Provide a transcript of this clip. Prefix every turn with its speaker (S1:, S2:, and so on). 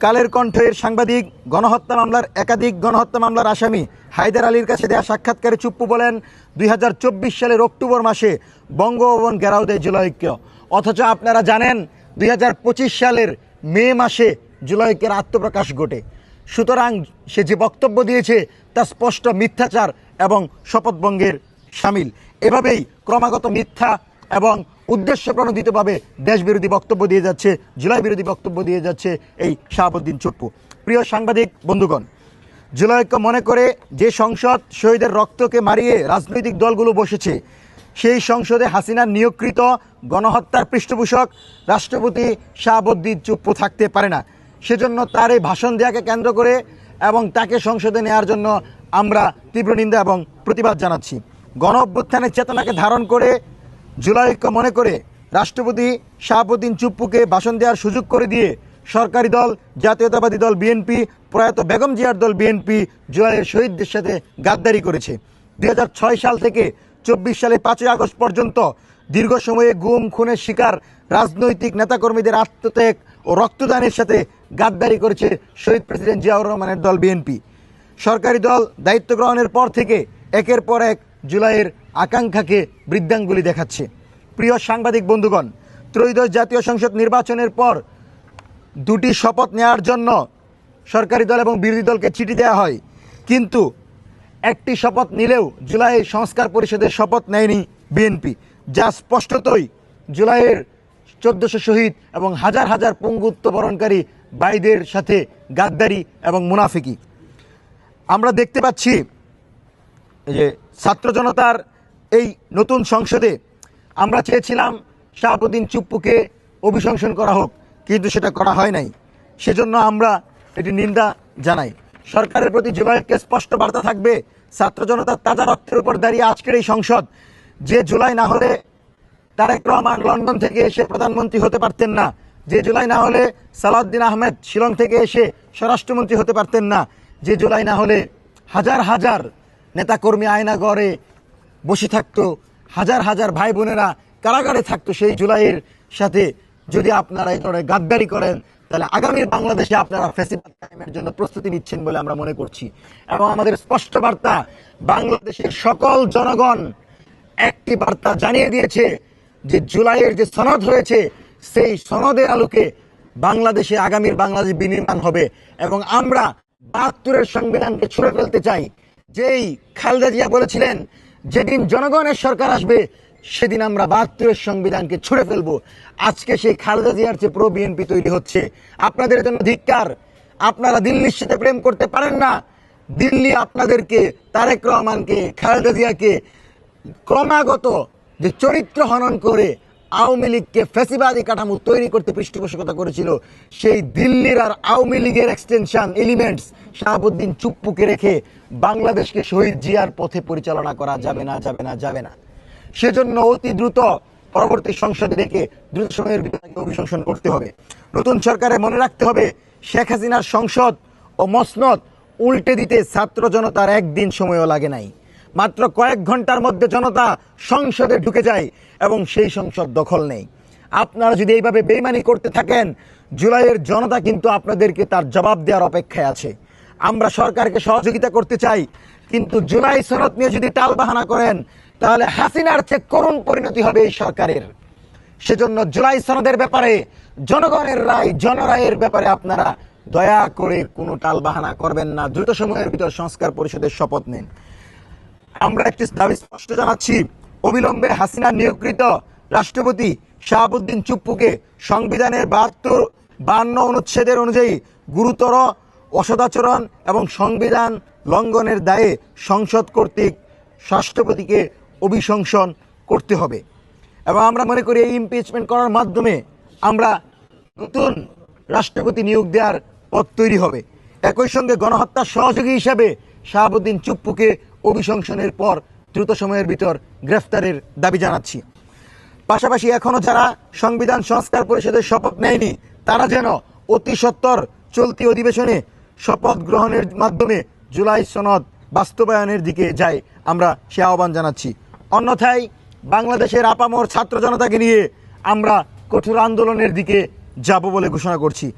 S1: কালের কণ্ঠের সাংবাদিক গণহত্যা মামলার একাধিক গণহত্যা মামলার আসামি হায়দার আলীর কাছে দেয়া সাক্ষাৎকারে চুপ্পু বলেন ২০২৪ সালের অক্টোবর মাসে বঙ্গভবন ঘেরাও দেয় জুলাইক্য। অথচ আপনারা জানেন ২০২৫ সালের মে মাসে জুলাইক্যের আত্মপ্রকাশ ঘটে। সুতরাং সে যে বক্তব্য দিয়েছে তা স্পষ্ট মিথ্যাচার এবং শপথভঙ্গের শামিল। এভাবেই ক্রমাগত মিথ্যা এবং উদ্দেশ্যপ্রণোদিতভাবে দেশবিরোধী বক্তব্য দিয়ে যাচ্ছে, জুলাই বিরোধী বক্তব্য দিয়ে যাচ্ছে এই শাহাবুদ্দিন চুপ্পু। প্রিয় সাংবাদিক বন্ধুগণ, জুলাইক্য মনে করে যে সংসদ শহীদের রক্তকে মারিয়ে রাজনৈতিক দলগুলো বসেছে, সেই সংসদে হাসিনার নিয়োগকৃত গণহত্যার পৃষ্ঠপোষক রাষ্ট্রপতি শাহাবুদ্দিন চুপ্পু থাকতে পারে না। সেজন্য তার এই ভাষণ দেওয়াকে কেন্দ্র করে এবং তাকে সংসদে নেওয়ার জন্য আমরা তীব্র নিন্দা এবং প্রতিবাদ জানাচ্ছি। গণ অভ্যুত্থানের চেতনাকে ধারণ করে জুলাইক্য মনে করে রাষ্ট্রপতি শাহাবুদ্দিন চুপ্পুকে ভাষণ দেওয়ার সুযোগ করে দিয়ে সরকারি দল জাতীয়তাবাদী দল বিএনপি, প্রয়াত বেগম জিয়ার দল বিএনপি জুলাইয়ের শহীদদের সাথে গাদ্দারি করেছে। ২০০৬ সাল থেকে ২৪ সালে ৫ই আগস্ট পর্যন্ত দীর্ঘ সময়ে গুম খুনের শিকার রাজনৈতিক নেতাকর্মীদের আত্মত্যাগ ও রক্তদানের সাথে গাদ্দারি করেছে শহীদ প্রেসিডেন্ট জিয়াউর রহমানের দল বিএনপি। সরকারি দল দায়িত্ব গ্রহণের পর থেকে একের পর এক জুলাইয়ের আকাঙ্ক্ষাকে বৃদ্ধাঙ্গুলি দেখাচ্ছে। প্রিয় সাংবাদিক বন্ধুগণ, ত্রয়োদশ জাতীয় সংসদ নির্বাচনের পর দুটি শপথ নেওয়ার জন্য সরকারি দল এবং বিরোধী দলকে চিঠি দেওয়া হয়, কিন্তু একটি শপথ নিলেও জুলাই সংস্কার পরিষদের শপথ নেয়নি বিএনপি, যা স্পষ্টতই জুলাইয়ের ১৪০০ শহীদ এবং হাজার হাজার পঙ্গুত্ব বরণকারী ভাইদের সাথে গাদ্দারি এবং মুনাফিকি। আমরা দেখতে পাচ্ছি যে ছাত্র জনতার এই নতুন সংসদে আমরা চেয়েছিলাম শাহাবুদ্দিন চুপ্পুকে অভিশংসন করা হোক, কিন্তু সেটা করা হয় নাই। সেজন্য আমরা এটি নিন্দা জানাই। সরকারের প্রতি জুলাইকে স্পষ্ট বার্তা থাকবে, ছাত্র জনতার তাজা রক্তের উপর দাঁড়িয়ে আজকের এই সংসদ, যে জুলাই না হলে তারেক রহমান লন্ডন থেকে এসে প্রধানমন্ত্রী হতে পারতেন না, যে জুলাই না হলে সালাউদ্দিন আহমেদ শিলং থেকে এসে স্বরাষ্ট্রমন্ত্রী হতে পারতেন না, যে জুলাই না হলে হাজার হাজার নেতাকর্মী আয়নাগড়ে বসে থাকতো, হাজার হাজার ভাই বোনেরা কারাগারে থাকতো, সেই জুলাইয়ের সাথে যদি আপনারা এই ধরনের গাদ্দারি করেন, তাহলে আগামীর বাংলাদেশে আপনারা ফ্যাসিবাদ কায়েমের জন্য প্রস্তুতি নিচ্ছেন বলে আমরা মনে করছি। এবং আমাদের স্পষ্ট বার্তা, বাংলাদেশের সকল জনগণ একটি বার্তা জানিয়ে দিয়েছে যে জুলাইয়ের যে সনদ হয়েছে সেই সনদের আলোকে বাংলাদেশে আগামীর বাংলাদেশ বিনির্মাণ হবে। এবং আমরা ৭২-এর সংবিধানকে ছুঁড়ে ফেলতে চাই। যেই খালেদা জিয়া বলেছিলেন যেদিন জনগণের সরকার আসবে সেদিন আমরা ৭২-এর সংবিধানকে ছুঁড়ে ফেলবো। আজকে সেই খালেদা জিয়ার চেয়ে প্রো বিএনপি তৈরি হচ্ছে। আপনাদের জন্য ধিক্কার। আপনারা দিল্লির সাথে প্রেম করতে পারেন না। দিল্লি আপনাদেরকে, তারেক রহমানকে, খালেদা জিয়াকে ক্রমাগত যে চরিত্র হনন করে আওয়ামী লীগকে ফ্যাসিবাদী কাঠামো তৈরি করতে পৃষ্ঠপোষকতা করেছিল, সেই দিল্লির আর আওয়ামী লীগের এক্সটেনশন এলিমেন্টস শাহাবুদ্দিন চুপ্পুকে রেখে বাংলাদেশকে শহীদ জিয়ার পথে পরিচালনা করা যাবে না, যাবে না, যাবে না। সেজন্য অতি দ্রুত পরবর্তী সংসদে রেখে দ্রুত সময়ের ভিতরে অভিশংসন করতে হবে। নতুন সরকারে মনে রাখতে হবে, শেখ হাসিনার সংসদ ও মসনদ উল্টে দিতে ছাত্র জনতার একদিন সময়ও লাগে নাই। মাত্র কয়েক ঘন্টার মধ্যে জনতা সংসদে ঢুকে যায় এবং সেই সংসদ দখল নেই। আপনারা যদি এইভাবে বেইমানি করতে থাকেন, জুলাইয়ের জনতা কিন্তু আপনাদেরকে তার জবাব দেওয়ার অপেক্ষায় আছে। আমরা সরকারকে সহযোগিতা করতে চাই, কিন্তু জুলাই সনদ নিয়ে যদি টালবাহানা করেন তাহলে হাসিনার চেয়ে করুণ পরিণতি হবে এই সরকারের। সেজন্য জুলাই সনদের ব্যাপারে জনগণের রায়, জনরায়ের ব্যাপারে আপনারা দয়া করে কোনো টালবাহানা করবেন না। দ্রুত সময়ের ভিতর সংস্কার পরিষদের শপথ নেন। আমরা একটি দাবি স্পষ্ট জানাচ্ছি, অবিলম্বে হাসিনা নিয়োগকৃত রাষ্ট্রপতি শাহাবুদ্দিন চুপ্পুকে সংবিধানের ৭২-৫২ অনুচ্ছেদের অনুযায়ী গুরুতর অসদাচরণ এবং সংবিধান লঙ্ঘনের দায়ে সংসদ কর্তৃক রাষ্ট্রপতিকে অভিশংসন করতে হবে। এবং আমরা মনে করি এই ইমপিচমেন্ট করার মাধ্যমে আমরা নতুন রাষ্ট্রপতি নিয়োগ দেওয়ার পথ তৈরি হবে। একই সঙ্গে গণহত্যার সহযোগী হিসাবে শাহাবুদ্দিন চুপ্পুকে অভিশংসনের পর দ্রুত সময়ের ভিতর গ্রেফতারের দাবি জানাচ্ছি। পাশাপাশি এখনো যারা সংবিধান সংস্কার পরিষদের শপথ নেয়নি, তারা যেন অতি সত্বর চলতি অধিবেশনে শপথ গ্রহণের মাধ্যমে জুলাই সনদ বাস্তবায়নের দিকে যায়, আমরা সে আহ্বান জানাচ্ছি। অন্যথায় বাংলাদেশের আপামর ছাত্র জনতাকে নিয়ে আমরা কঠোর আন্দোলনের দিকে যাব বলে ঘোষণা করছি।